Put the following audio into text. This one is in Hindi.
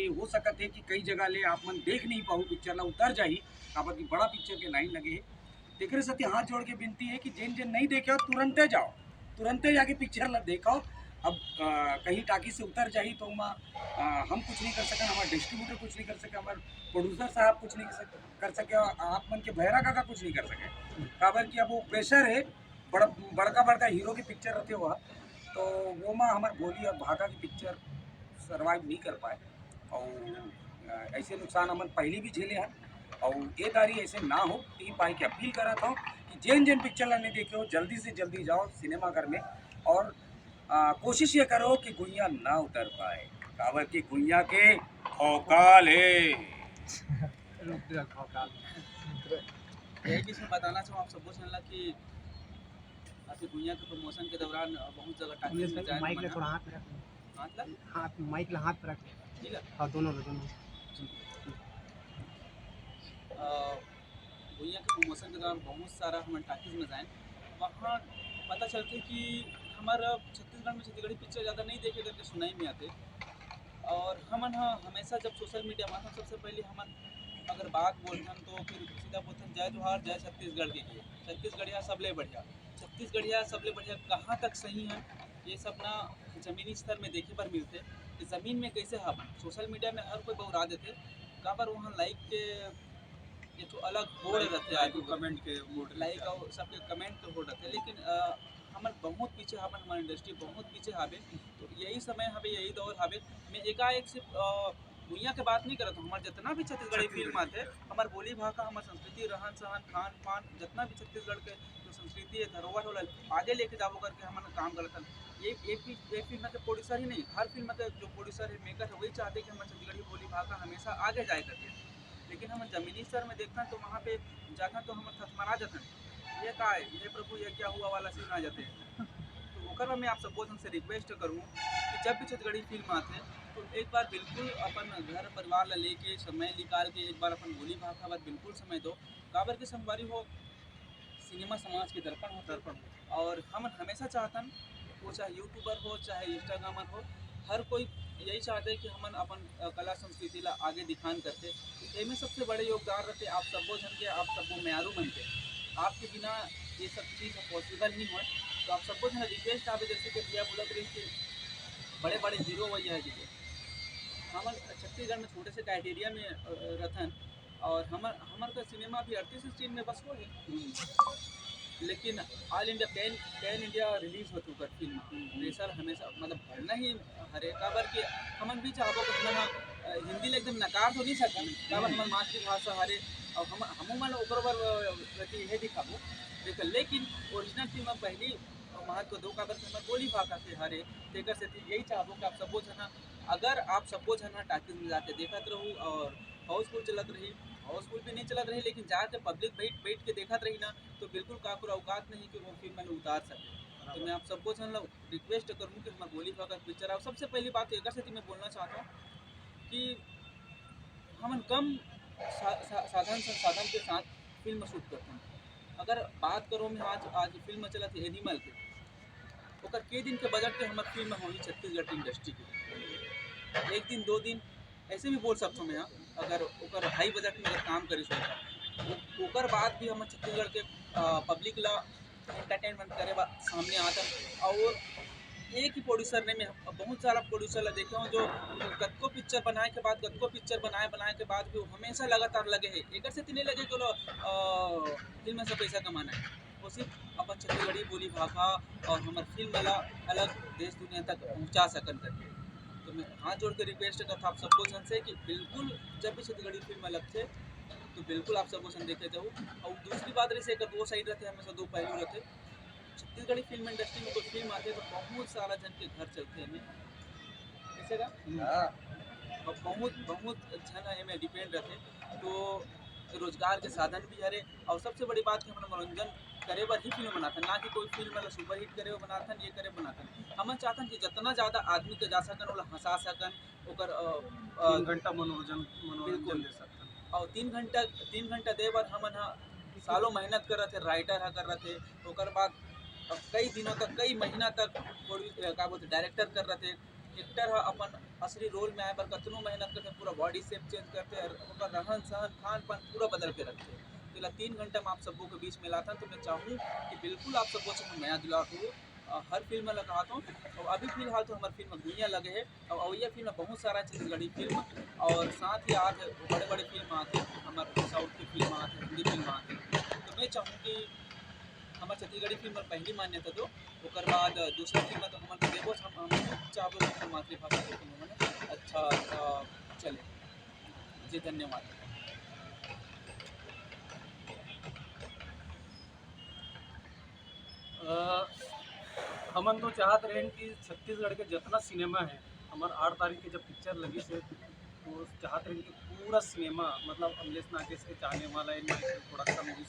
हो सकत है कि कई जगह ले आप मन देख नहीं पाऊ पिक्चर ला उतर जाही काबर की बड़ा पिक्चर के लाइन लगे तेकरे साथ हाथ जोड़ के विनती है कि जिन जिन नहीं देखे हो तुरंते जाओ, तुरंते जाके पिक्चर ला देखो। अब कहीं टाकी से उतर जाही तो हम कुछ नहीं कर सकें, हमारे डिस्ट्रीब्यूटर कुछ नहीं कर सके, हमारे प्रोड्यूसर साहब कुछ नहीं कर सके, आप मन के भैरा काका कुछ नहीं कर सके काबर की अब वो प्रेशर है बड़का बड़का हीरो की पिक्चर रहते हुआ तो वो में हमारे बोली और भागा की पिक्चर सर्वाइव नहीं कर पाए और ऐसे नुकसान हमन पहले भी झेले हैं और ये दारी ऐसे ना हो ती पाई की अपील करा था कि जिन जिन पिक्चर ला नहीं देखे हो जल्दी से जल्दी जाओ सिनेमा घर में और कोशिश ये करो कि गुइया ना उतर पाए काबर की गुइया के खौकाल है। यही चीज़ मैं बताना चाहूँ आप सबको सुनला कि अभी गुइया के प्रमोशन के दौरान बहुत जगह टाइम में जाए माइक ले थोड़ा हाथ रख, हाथ माइक ले हाथ रख, ठीक है। हाँ दोनों दोनों गुइया के प्रमोशन के दौरान बहुत सारा हम टाकीज में जाए वहाँ पता चलते कि हमारा छत्तीसगढ़ में छत्तीसगढ़ी पिक्चर ज़्यादा नहीं देखे करके सुनाई में आते और हमन हमेशा जब सोशल मीडिया में सबसे पहले हमन अगर बात बोलथन तो फिर सीधा बोलथन जय जोहार जय छत्तीसगढ़ के लिए छत्तीसगढ़िया सबले बढ़िया छत्तीसगढ़िया सबले बढ़िया कहाँ तक सही है ये सब ना ज़मीनी स्तर में देखे पर मिलते कि ज़मीन में कैसे हम सोशल मीडिया में हर कोई बहुरा देते काबर वहाँ लाइक के ये तो अलग होड़ रहते आदमी कमेंट के लाइक और सबके कमेंट के होड़ रहते लेकिन हमारे बहुत पीछे हवन हमारे इंडस्ट्री बहुत पीछे हावे तो यही समय हवे यही दौर हावे मैं एकाएक से दुनिया के बात नहीं करता हूँ हमारे जितना भी छत्तीसगढ़ी फिल्म आते हमारे बोली भाषा हमारे संस्कृति रहन सहन खान पान जितना भी छत्तीसगढ़ के जो संस्कृति है धरोहर होला आगे लेके जाओ करके हम काम करते ये फिल्म के प्रोड्यूसर ही नहीं हर फिल्म के जो प्रोड्यूसर है मेकर है वही चाहते कि हमारे छत्तीसगढ़ी बोली भाषा हमेशा आगे जाए करके लेकिन हम जमीनी स्तर में देखते हैं तो वहाँ पे जाता तो हम थथमरा जाते हैं ये का है ये प्रभु ये क्या हुआ वाला सीन आ जाते हैं तो ओकर में आप सबको से रिक्वेस्ट करूँ कि जब भी छत्तीसगढ़ी फिल्म आते हैं तो एक बार बिल्कुल अपन घर परिवार ला लेके समय निकाल के एक बार अपन बोली भाषा बात बिल्कुल समय दो काबर के संगवारी हो सिनेमा समाज के दर्पण हो और हम हमेशा चाहतन वो चाहे यूट्यूबर हो चाहे इंस्टाग्रामर हो हर कोई यही चाहते हैं कि हम अपन कला संस्कृति ला आगे दिखान करते इसमें सबसे बड़े योगदान रहते आप सबो जन के आप सबको म्यारू बनते आपके बिना ये सब चीज़ पॉसिबल नहीं हो तो आप सबको जन रिक्वेस्ट आवे जैसे कि भैया बोलत रही कि बड़े बड़े हीरो वही है जी हम छत्तीसगढ़ में छोटे से क्राइटेरिया में रहन और हमार का सिनेमा भी 38 स्ट्रीम में बस वो है लेकिन all India pan India release हो चुका फिल्म प्रेशर हमेशा मतलब बढ़ना ही हरे काबर के हमन भी चाहबो कि हम हिंदी ले एकदम नकार तो नहीं सकन काबर हमर मातृभाषा हरे और हम मन ओकर प्रति यह दिखाबो लेकिन ओरिजिनल फिल्म पहली महत्व दो काबर के हमर बोली भाषा से हरे तेकर से यही चाहबो कि आप सबो जना अगर आप सबो जना टाकीज में जाके देखत रहूँ और हाउसफुल चलत रही हाउसफुल भी नहीं चलत रही लेकिन जाके पब्लिक बैठ के देखत रही ना तो बिल्कुल काकुर औकात नहीं कि वो फिल्म मैंने उतार सके तो मैं आप सबको जन रिक्वेस्ट करूँ कि हमारे बोली भाषा पिक्चर आप सबसे पहली बात एक से मैं बोलना चाहता हूँ कि हम कम साधन संसाधन के साथ फिल्म शूट करते हैं अगर बात करो मैं आज फिल्म चला थी एनिमल के ओकर के दिन के बजट के हमारे फिल्म होगी छत्तीसगढ़ की इंडस्ट्री की एक दिन दो दिन ऐसे भी बोल सकता हूँ मैं अगर ओकर हाई बजट में अगर काम करी सोचा ओकर बाद भी हम छत्तीसगढ़ के पब्लिक ला एंटरटेनमेंट करे सामने आता और एक ही प्रोड्यूसर ने मैं बहुत सारा प्रोड्यूसर ला देखे हूँ जो कतको पिक्चर बनाए के बाद कतको पिक्चर बनाए के बाद भी हमेशा लगातार लगे है एक से नहीं लगे कि फिल्म से पैसा कमाना है वो सिर्फ अपन छत्तीसगढ़ी बोली भाषा और हमारे फिल्म वाला अलग देश दुनिया तक पहुँचा सकन करके तो मैं हाथ जोड़ के रिक्वेस्ट करता आप सबको सन से कि बिल्कुल जब भी छत्तीसगढ़ी फिल्म लगते तो बिल्कुल आप सबको सन देखे जाओ और दूसरी बात रही से दो साइड रहते हमेशा दो पहलू रहते छत्तीसगढ़ी फिल्म इंडस्ट्री में कोई फिल्म आते तो बहुत सारा जन के घर चलते हैं कैसे का और बहुत जन है डिपेंड रहते तो रोजगार के साधन भी हरे और सबसे बड़ी बात कि हमारा मनोरंजन करे बर ही फिल्म बनाथन ना कि कोई फिल्म वाला सुपर हिट करे बनाथन ये करे बनाथन हम चाहतन कि जितना ज़्यादा आदमी के जा सकन ओला हंसा सकन ओकर 3 घंटा मनोरंजन दे सकन और 3 घंटा दे बर हमन सालों मेहनत कर रहे थे राइटर कर रहे थे ओकर बाद कई दिनों तक कई महीना तक का बोलते डायरेक्टर कर रहे थे एक्टर अपन असली रोल में आए बर कतनो मेहनत करते, पूरा बॉडी शेप चेंज करते और ओकर रहन सहन खान पान पूरा बदल के रखते। तो ला 3 घंटा में आप सबों के बीच में लाता तो मैं चाहूँ कि बिल्कुल आप सबों से नया दुलार हो। हर फिल्म में लगाता हूँ और अभी फिलहाल तो हमारी फिल्म भुइयाँ लगे है और अवैया फिल्म में बहुत सारा छत्तीसगढ़ी फिल्म और साथ ही आज बड़े बड़े फिल्म आते हमारे साउथ की फिल्म आते हिंदी फिल्म आते। तो मैं चाहूँ कि हमारे छत्तीसगढ़ी फिल्म में पहली मान्यता दो, ओकर बाद दूसरा फिल्म तो हमारे देवो हम चाहबो कि मातृभाषा के फिल्म में अच्छा चले। जी धन्यवाद। हमन तो चाहत रहें कि छत्तीसगढ़ के जितना सिनेमा है हमार 8 तारीख के जब पिक्चर लगी से तो चाहत रहें कि पूरा सिनेमा मतलब अमलेश नागेश के चाहने वाला इन प्रोडक्शन मूवी